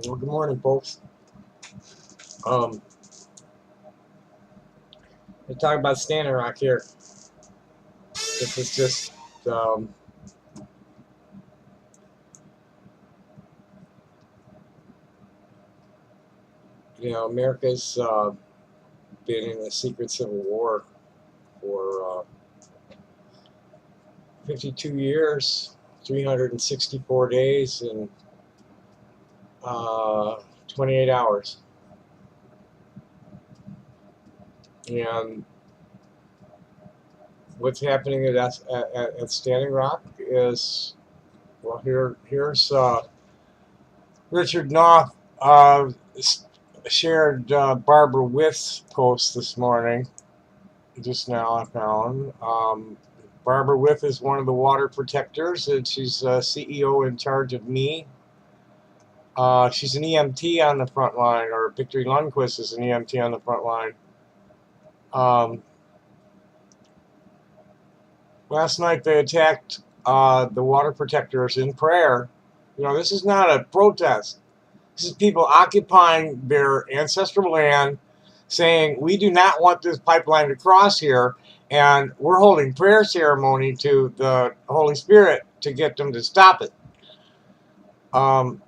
Well, good morning, folks. Um, we're talking about Standing Rock here. This is just, um, America's been in a secret civil war for 52 years, 364 days, and 28 hours. And what's happening at Standing Rock is, well, here's Richard Knopf shared Barbara With's post this morning. Just now I found. Barbara With is one of the water protectors, and she's CEO in charge of me. She's an EMT on the front line, or Victory Lundquist is an EMT on the front line. Last night they attacked the water protectors in prayer. This is not a protest. This is people occupying their ancestral land, saying, we do not want this pipeline to cross here, and we're holding prayer ceremony to the Holy Spirit to get them to stop it. I'm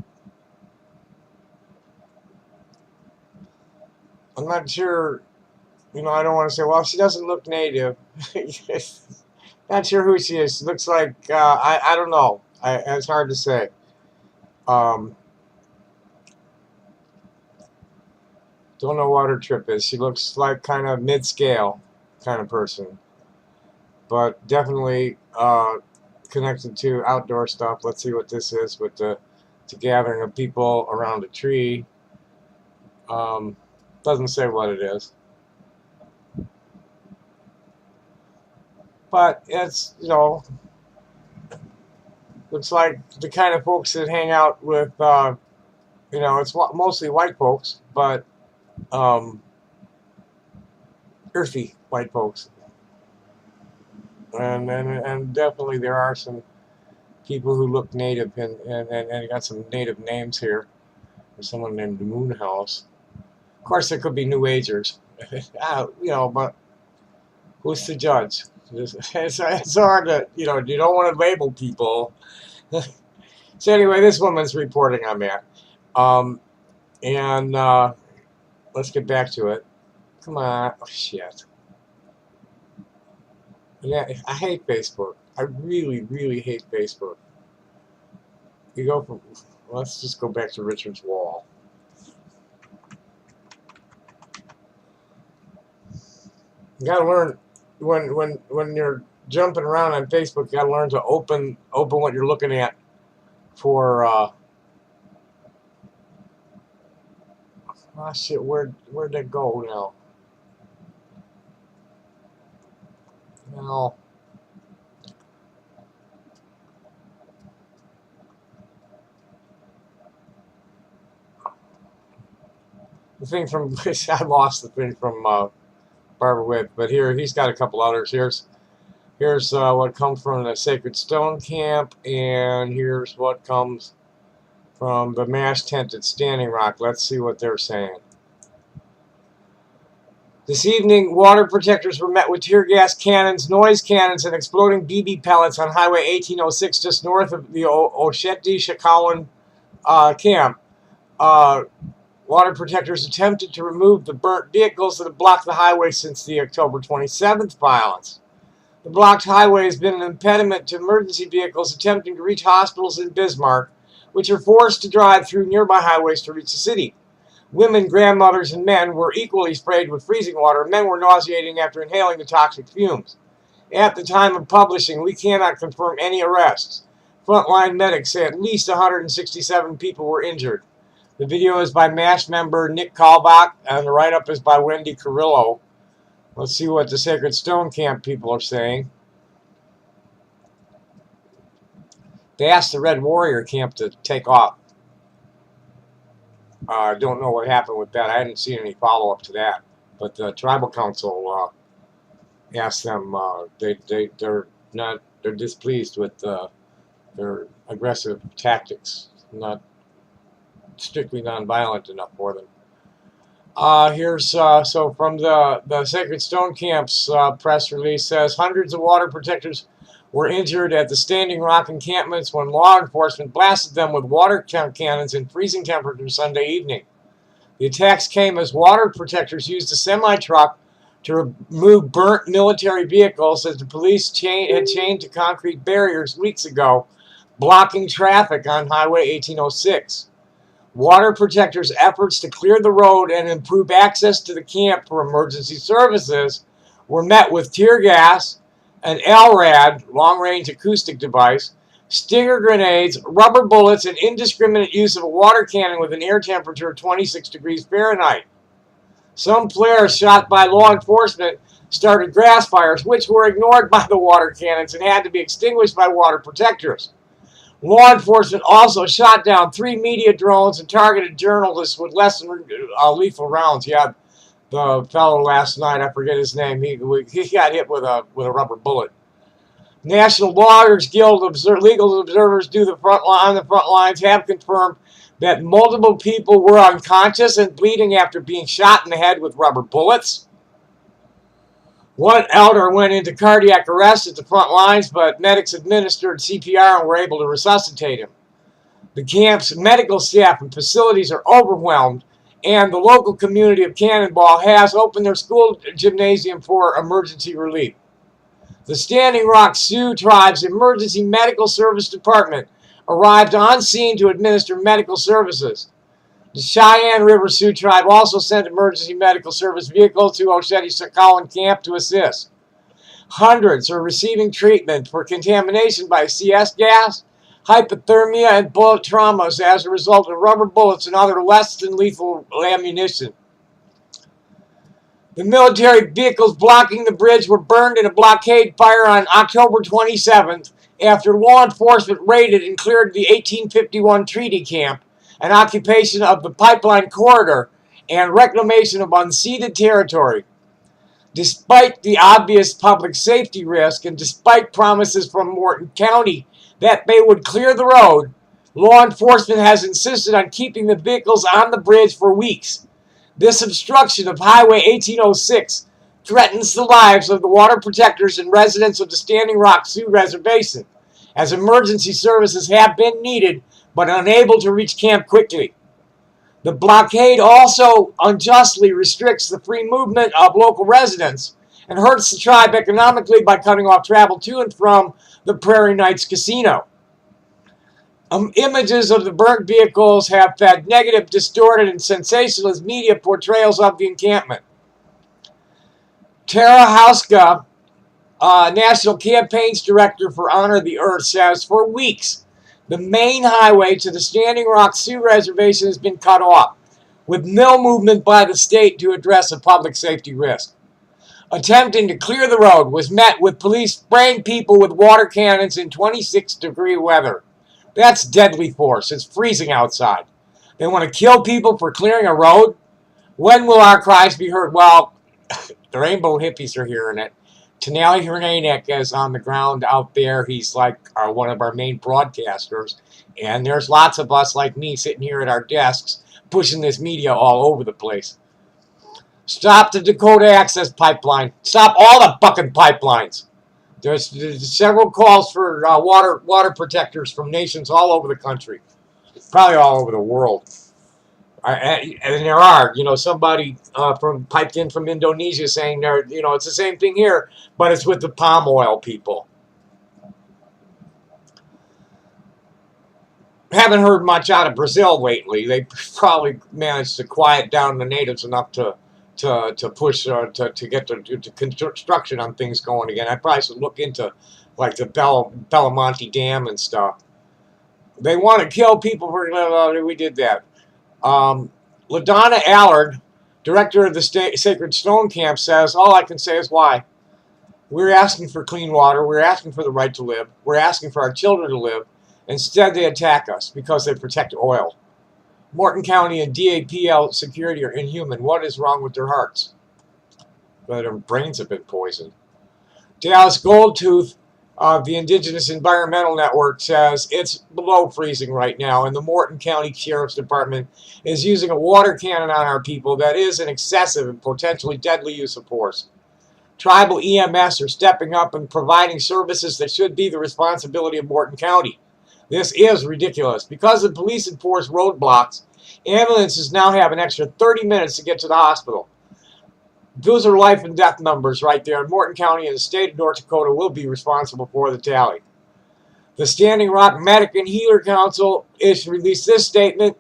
not sure, I don't want to say, well, she doesn't look native. Not sure who she is. She looks like, I don't know. It's hard to say. Don't know what her trip is. She looks like kind of mid-scale kind of person, but definitely connected to outdoor stuff. Let's see what this is with the gathering of people around a tree. Doesn't say what it is, but it's looks like the kind of folks that hang out with it's mostly white folks, but earthy white folks, and definitely there are some people who look native, and got some native names here. There's someone named the Moonhouse. Of course, there could be New Agers, but who's to judge? It's hard to, you don't want to label people. So anyway, this woman's reporting on that. And let's get back to it. Come on. Oh, shit. Yeah, I hate Facebook. I really, really hate Facebook. You go from, let's just go back to Richard's wall. You gotta learn when you're jumping around on Facebook. You gotta learn to open what you're looking at for. Oh shit! Where'd that go now? Now. The thing from I lost the thing from Barbara Witt, but he's got a couple others. Here's what comes from the Sacred Stone Camp, and here's what comes from the MASH tent at Standing Rock. Let's see what they're saying. This evening, water protectors were met with tear gas cannons, noise cannons, and exploding BB pellets on Highway 1806 just north of the Oceti-Sakowin camp. Water protectors attempted to remove the burnt vehicles that have blocked the highway since the October 27th violence. The blocked highway has been an impediment to emergency vehicles attempting to reach hospitals in Bismarck, which are forced to drive through nearby highways to reach the city. Women, grandmothers, and men were equally sprayed with freezing water. Men were nauseating after inhaling the toxic fumes. At the time of publishing, we cannot confirm any arrests. Frontline medics say at least 167 people were injured. The video is by MASH member Nick Kalbach, and the write-up is by Wendy Carrillo. Let's see what the Sacred Stone Camp people are saying. They asked the Red Warrior Camp to take off. I don't know what happened with that. I hadn't seen any follow-up to that. But the Tribal Council asked them. They're displeased with their aggressive tactics. strictly nonviolent enough for them. Here's so from the Sacred Stone Camp's press release says hundreds of water protectors were injured at the Standing Rock encampments when law enforcement blasted them with water cannons in freezing temperatures Sunday evening. The attacks came as water protectors used a semi-truck to remove burnt military vehicles as the police had chained to concrete barriers weeks ago, blocking traffic on Highway 1806. Water protectors' efforts to clear the road and improve access to the camp for emergency services were met with tear gas, an LRAD, long-range acoustic device, stinger grenades, rubber bullets, and indiscriminate use of a water cannon with an air temperature of 26 degrees Fahrenheit. Some flares shot by law enforcement started grass fires, which were ignored by the water cannons and had to be extinguished by water protectors. Law enforcement also shot down 3 media drones and targeted journalists with less than lethal rounds. Yeah, the fellow last night, I forget his name, he got hit with a rubber bullet. National Lawyers Guild legal observers on the front lines have confirmed that multiple people were unconscious and bleeding after being shot in the head with rubber bullets. One elder went into cardiac arrest at the front lines, but medics administered CPR and were able to resuscitate him. The camp's medical staff and facilities are overwhelmed, and the local community of Cannonball has opened their school gymnasium for emergency relief. The Standing Rock Sioux Tribe's Emergency Medical Service Department arrived on scene to administer medical services. The Cheyenne River Sioux Tribe also sent emergency medical service vehicles to Oceti-Sakowin Camp to assist. Hundreds are receiving treatment for contamination by CS gas, hypothermia, and bullet traumas as a result of rubber bullets and other less than lethal ammunition. The military vehicles blocking the bridge were burned in a blockade fire on October 27th after law enforcement raided and cleared the 1851 treaty camp, an occupation of the pipeline corridor, and reclamation of unceded territory. Despite the obvious public safety risk and despite promises from Morton County that they would clear the road, law enforcement has insisted on keeping the vehicles on the bridge for weeks. This obstruction of Highway 1806 threatens the lives of the water protectors and residents of the Standing Rock Sioux Reservation, as emergency services have been needed but unable to reach camp quickly. The blockade also unjustly restricts the free movement of local residents and hurts the tribe economically by cutting off travel to and from the Prairie Knights Casino. Images of the burnt vehicles have fed negative, distorted, and sensationalist media portrayals of the encampment. Tara Hauska, National Campaigns Director for Honor the Earth, says, for weeks, the main highway to the Standing Rock Sioux Reservation has been cut off, with no movement by the state to address a public safety risk. Attempting to clear the road was met with police spraying people with water cannons in 26-degree weather. That's deadly force. It's freezing outside. They want to kill people for clearing a road? When will our cries be heard? Well, the Rainbow Hippies are hearing it. Tenali Hrenak is on the ground out there. He's like one of our main broadcasters. And there's lots of us like me sitting here at our desks pushing this media all over the place. Stop the Dakota Access Pipeline. Stop all the fucking pipelines. There's several calls for water protectors from nations all over the country. Probably all over the world. And there are, somebody piped in from Indonesia saying it's the same thing here, but it's with the palm oil people. Haven't heard much out of Brazil lately. They probably managed to quiet down the natives enough to push to get the construction on things going again. I probably should look into like the Belamonte Dam and stuff. They want to kill people for we did that. LaDonna Allard, director of the Sacred Stone Camp, says, all I can say is why. We're asking for clean water. We're asking for the right to live. We're asking for our children to live. Instead, they attack us because they protect oil. Morton County and DAPL security are inhuman. What is wrong with their hearts? Well, their brains have been poisoned. Dallas Goldtooth The Indigenous Environmental Network says it's below freezing right now, and the Morton County Sheriff's Department is using a water cannon on our people. That is an excessive and potentially deadly use of force. Tribal EMS are stepping up and providing services that should be the responsibility of Morton County. This is ridiculous. Because the police enforce roadblocks, ambulances now have an extra 30 minutes to get to the hospital. Those are life and death numbers right there. And Morton County and the state of North Dakota will be responsible for the tally. The Standing Rock Medic and Healer Council released this statement.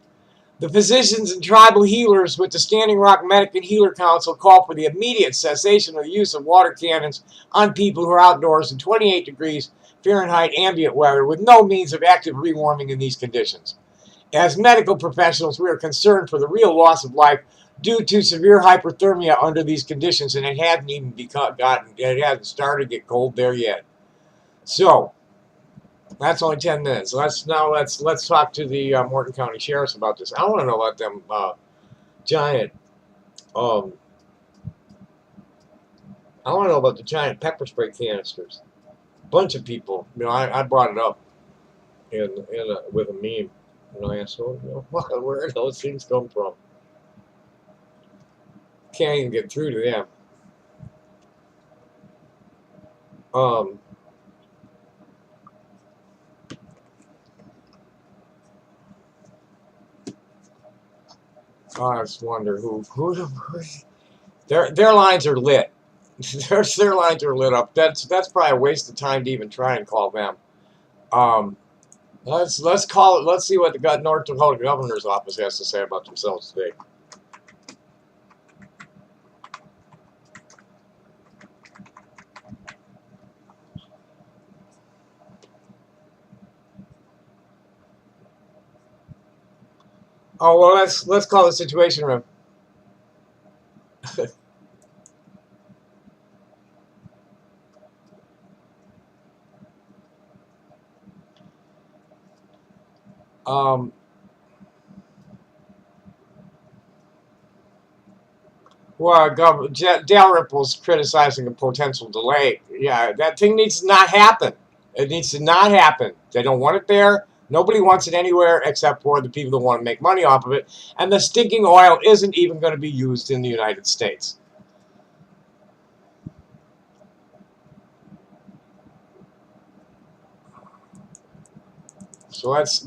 The physicians and tribal healers with the Standing Rock Medic and Healer Council call for the immediate cessation of the use of water cannons on people who are outdoors in 28 degrees Fahrenheit ambient weather with no means of active rewarming in these conditions. As medical professionals, we are concerned for the real loss of life due to severe hypothermia under these conditions, and it hasn't started to get cold there yet. So that's only 10 minutes. Let's talk to the Morton County Sheriffs about this. I want to know about them giant. I want to know about the giant pepper spray canisters. Bunch of people, I brought it up with a meme. I asked, where do those things come from? Can't even get through to them. I just wonder who their lines are lit. their lines are lit up. That's probably a waste of time to even try and call them. Let's call it. Let's see what the North Dakota Governor's Office has to say about themselves today. Oh well, let's call the Situation Room. Well, Dalrymple's criticizing a potential delay. Yeah, that thing needs to not happen. It needs to not happen. They don't want it there. Nobody wants it anywhere except for the people that want to make money off of it. And the stinking oil isn't even going to be used in the United States. So let's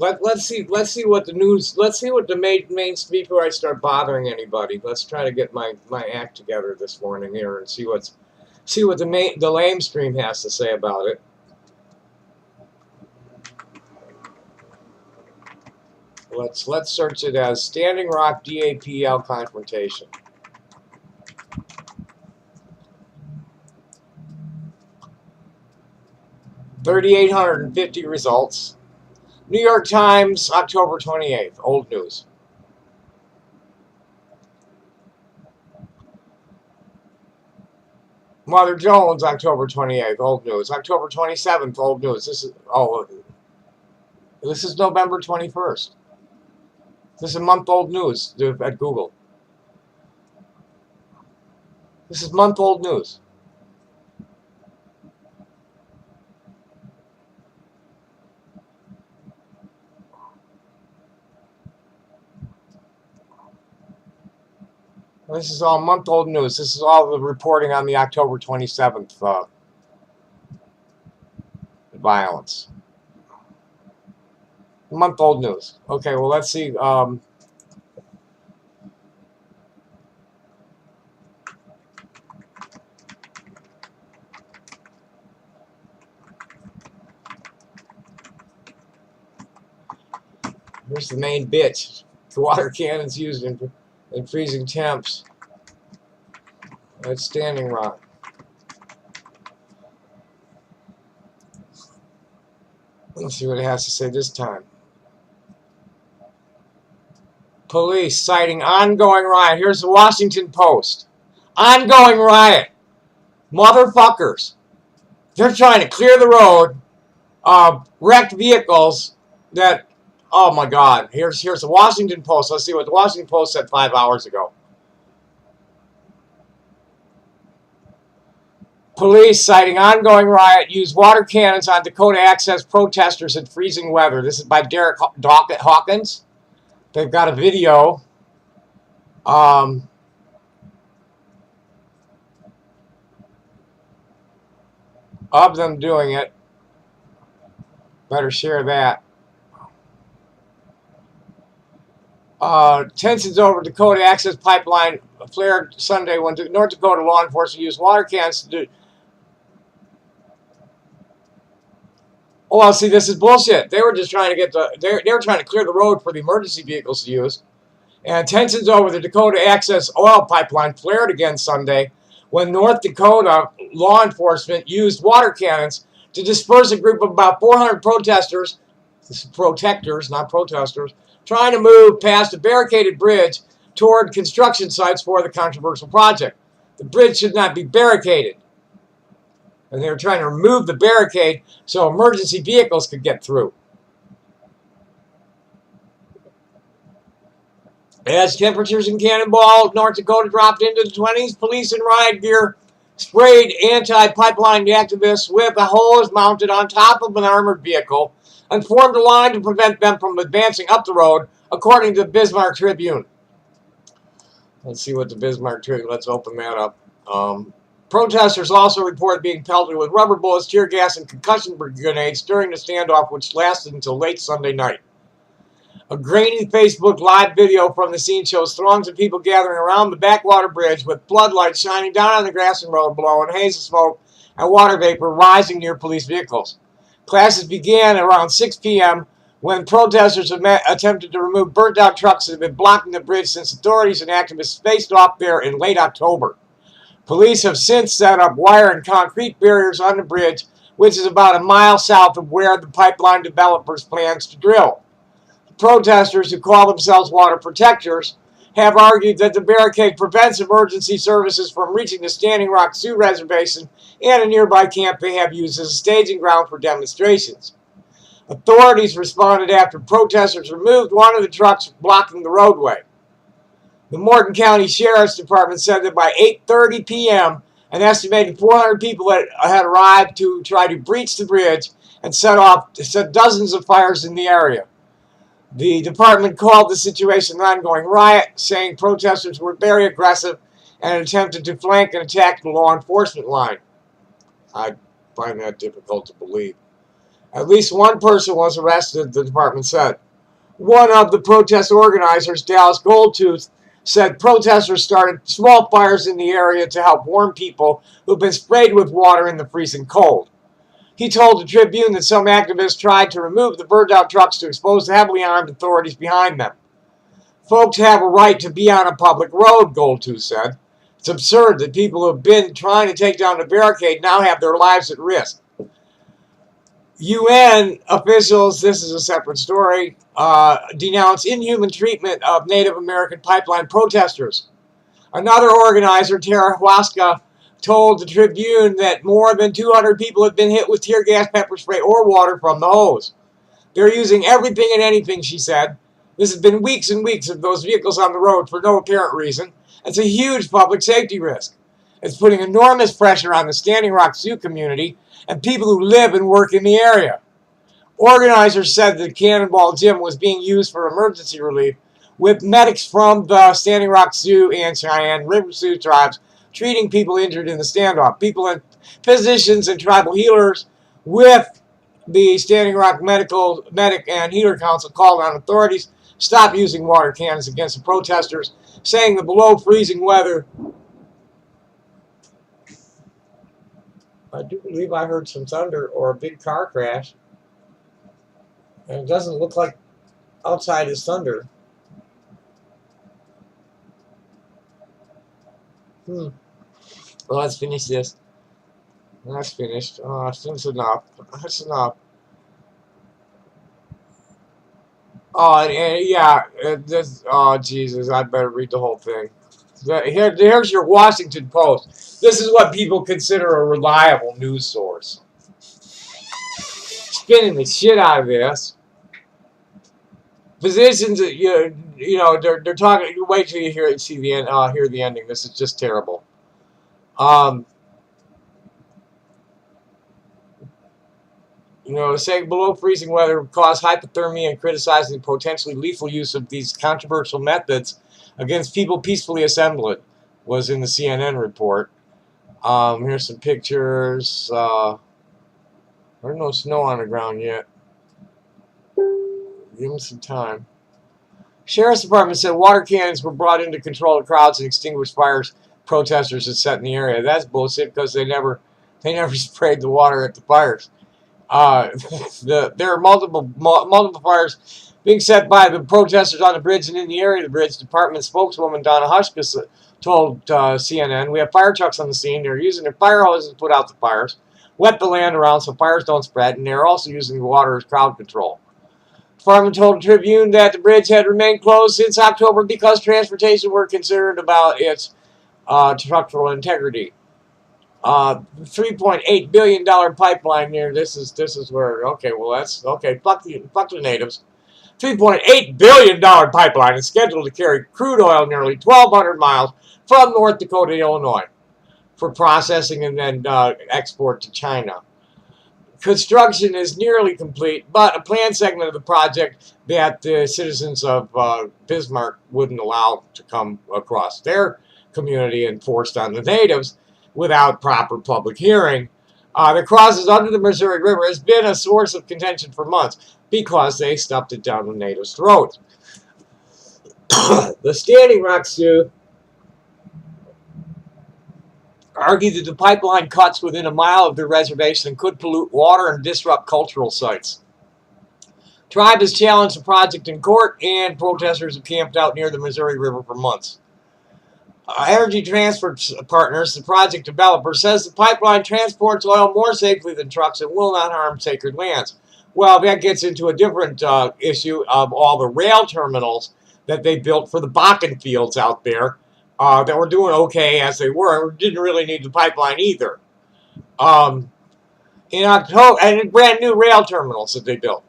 see what the news. Let's see what the main before I start bothering anybody. Let's try to get my act together this morning here and see what the lame stream has to say about it. Let's search it as Standing Rock DAPL confrontation. $3,850 results. New York Times, October 28th, old news. Mother Jones, October 28th, old news. October 27th, old news. This is November 21st. This is month-old news at Google. This is month-old news. This is all month-old news. This is all the reporting on the October 27th violence. Month-old news. Okay, well, let's see. Here's the main bitch. The water cannons used in freezing temps. That's Standing Rock. Let's see what it has to say this time. Police citing ongoing riot. Here's the Washington Post. Ongoing riot. Motherfuckers. They're trying to clear the road of wrecked vehicles that, oh my God. Here's the Washington Post. Let's see what the Washington Post said 5 hours ago. Police, citing ongoing riot, used water cannons on Dakota Access protesters in freezing weather. This is by Derek Hawkins. They've got a video of them doing it. Better share that. Tensions over Dakota Access Pipeline flared Sunday when North Dakota law enforcement used water cannons to do. Oh, well, see, this is bullshit. They were just trying to get they were trying to clear the road for the emergency vehicles to use. And tensions over the Dakota Access oil pipeline flared again Sunday when North Dakota law enforcement used water cannons to disperse a group of about 400 protesters, not protesters, trying to move past a barricaded bridge toward construction sites for the controversial project. The bridge should not be barricaded. And they were trying to remove the barricade so emergency vehicles could get through. As temperatures in Cannonball, North Dakota dropped into the 20s, police in riot gear sprayed anti-pipeline activists with a hose mounted on top of an armored vehicle and formed a line to prevent them from advancing up the road, according to the Bismarck Tribune. Let's see what the Bismarck Tribune, let's open that up. Protesters also reported being pelted with rubber bullets, tear gas, and concussion grenades during the standoff, which lasted until late Sunday night. A grainy Facebook Live video from the scene shows throngs of people gathering around the backwater bridge with floodlights shining down on the grass and road below and haze of smoke and water vapor rising near police vehicles. Classes began around 6 p.m. when protesters attempted to remove burnt-out trucks that had been blocking the bridge since authorities and activists faced off there in late October. Police have since set up wire and concrete barriers on the bridge, which is about a mile south of where the pipeline developers plans to drill. Protesters, who call themselves water protectors, have argued that the barricade prevents emergency services from reaching the Standing Rock Sioux Reservation and a nearby camp they have used as a staging ground for demonstrations. Authorities responded after protesters removed one of the trucks blocking the roadway. The Morton County Sheriff's Department said that by 8:30 p.m., an estimated 400 people had arrived to try to breach the bridge and set dozens of fires in the area. The department called the situation an ongoing riot, saying protesters were very aggressive and attempted to flank and attack the law enforcement line. I find that difficult to believe. At least one person was arrested, the department said. One of the protest organizers, Dallas Goldtooth, said protesters started small fires in the area to help warm people who've been sprayed with water in the freezing cold. He told the Tribune that some activists tried to remove the burned-out trucks to expose the heavily armed authorities behind them. Folks have a right to be on a public road, Goldtooth said. It's absurd that people who have been trying to take down the barricade now have their lives at risk. UN officials, this is a separate story, denounce inhuman treatment of Native American pipeline protesters. Another organizer, Tara Huasca, told the Tribune that more than 200 people have been hit with tear gas, pepper spray, or water from the hose. They're using everything and anything, she said. This has been weeks and weeks of those vehicles on the road for no apparent reason. It's a huge public safety risk. It's putting enormous pressure on the Standing Rock Sioux community and people who live and work in the area. Organizers said the Cannonball Gym was being used for emergency relief, with medics from the Standing Rock Sioux and Cheyenne River Sioux tribes treating people injured in the standoff. People and physicians and tribal healers with the Standing Rock Medic and Healer Council called on authorities to stop using water cannons against the protesters, saying the below freezing weather. I do believe I heard some thunder or a big car crash. And it doesn't look like outside is thunder. Well, let's finish this. That's finished. That's enough. That's enough. Oh, and yeah. Oh, Jesus. I better read the whole thing. Here's your Washington Post. This is what people consider a reliable news source. Spinning the shit out of this. Physicians, you know, they're talking. Wait till you hear the end. Hear the ending. This is just terrible. saying below freezing weather would cause hypothermia and criticizing the potentially lethal use of these controversial methods against people peacefully assembling was in the CNN report. Here's some pictures. There's no snow on the ground yet. Give them some time. Sheriff's Department said water cannons were brought in to control the crowds and extinguish fires protesters had set in the area. That's bullshit because they never sprayed the water at the fires. There are multiple fires being set by the protesters on the bridge and in the area. The bridge department spokeswoman Donna Hushkus told CNN, "We have fire trucks on the scene. They're using their fire hoses to put out the fires, wet the land around so fires don't spread, and they're also using the water as crowd control." The department told the Tribune that the bridge had remained closed since October because transportation were concerned about its structural integrity. $3.8 billion pipeline here. This is where, okay, well, that's okay. Fuck the natives. $3.8 billion pipeline is scheduled to carry crude oil nearly 1,200 miles from North Dakota to Illinois for processing and then export to China. Construction is nearly complete, but a planned segment of the project that the citizens of Bismarck wouldn't allow to come across their community and forced on the natives without proper public hearing. The crosses under the Missouri River has been a source of contention for months because they stuffed it down the natives' throats. The Standing Rock Sioux argued that the pipeline cuts within a mile of their reservation could pollute water and disrupt cultural sites. Tribe has challenged the project in court, and protesters have camped out near the Missouri River for months. Energy Transfer Partners, the project developer, says the pipeline transports oil more safely than trucks and will not harm sacred lands. Well, that gets into a different issue of all the rail terminals that they built for the Bakken fields out there that were doing okay as they were. Didn't really need the pipeline either. In October, and brand new rail terminals that they built.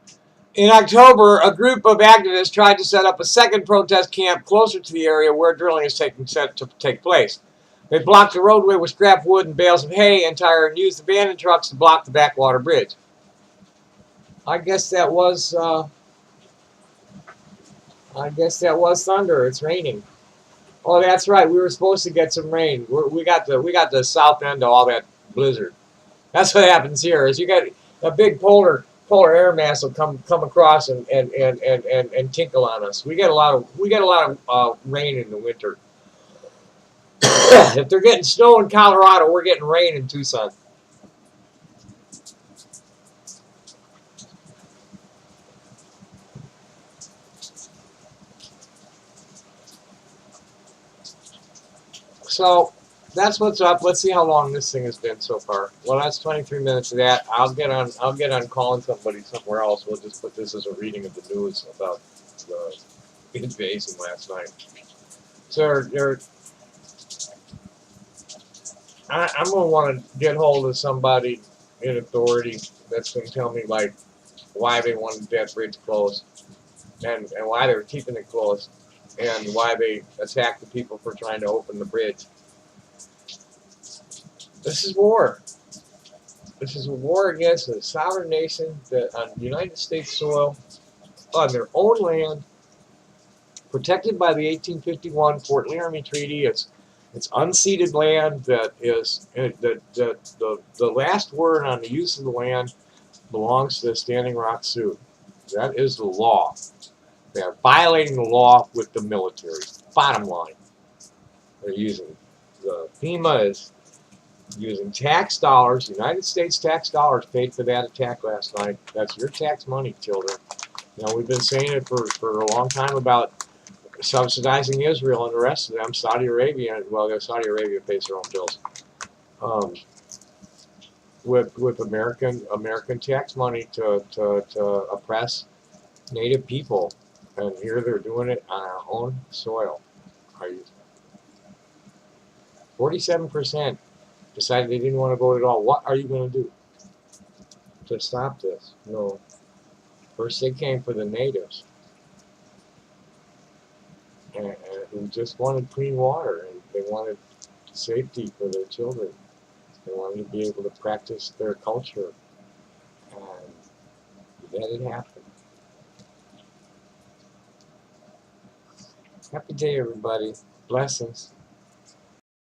In October, a group of activists tried to set up a second protest camp closer to the area where drilling is set to take place. They blocked the roadway with scrap wood and bales of hay and tire and used abandoned trucks to block the backwater bridge. I guess that was thunder. It's raining. Oh, that's right. We were supposed to get some rain. We got the south end of all that blizzard. That's what happens here. Is you got a big polar air mass will come across and tinkle on us. We get a lot of rain in the winter. If they're getting snow in Colorado, we're getting rain in Tucson. So that's what's up. Let's see how long this thing has been so far. Well, that's 23 minutes of that. I'll get on calling somebody somewhere else. We'll just put this as a reading of the news about the invasion last night. So I'm gonna want to get hold of somebody in authority that's gonna tell me like why they wanted that bridge closed and why they were keeping it closed and why they attacked the people for trying to open the bridge. This is war. This is a war against a sovereign nation that on United States soil, on their own land, protected by the 1851 Fort Laramie Treaty. It's unceded land that is the last word on the use of the land belongs to the Standing Rock Sioux. That is the law. They are violating the law with the military. Bottom line, they're using the FEMA is using tax dollars, United States tax dollars paid for that attack last night. That's your tax money, children. You know, we've been saying it for a long time about subsidizing Israel and the rest of them. Saudi Arabia, well, Saudi Arabia pays their own bills. With American tax money to oppress Native people, and here they're doing it on our own soil. 47% decided they didn't want to vote at all. What are you going to do to stop this? No. First they came for the natives, and who just wanted clean water, and they wanted safety for their children. They wanted to be able to practice their culture. And that it happened. Happy day, everybody. Blessings.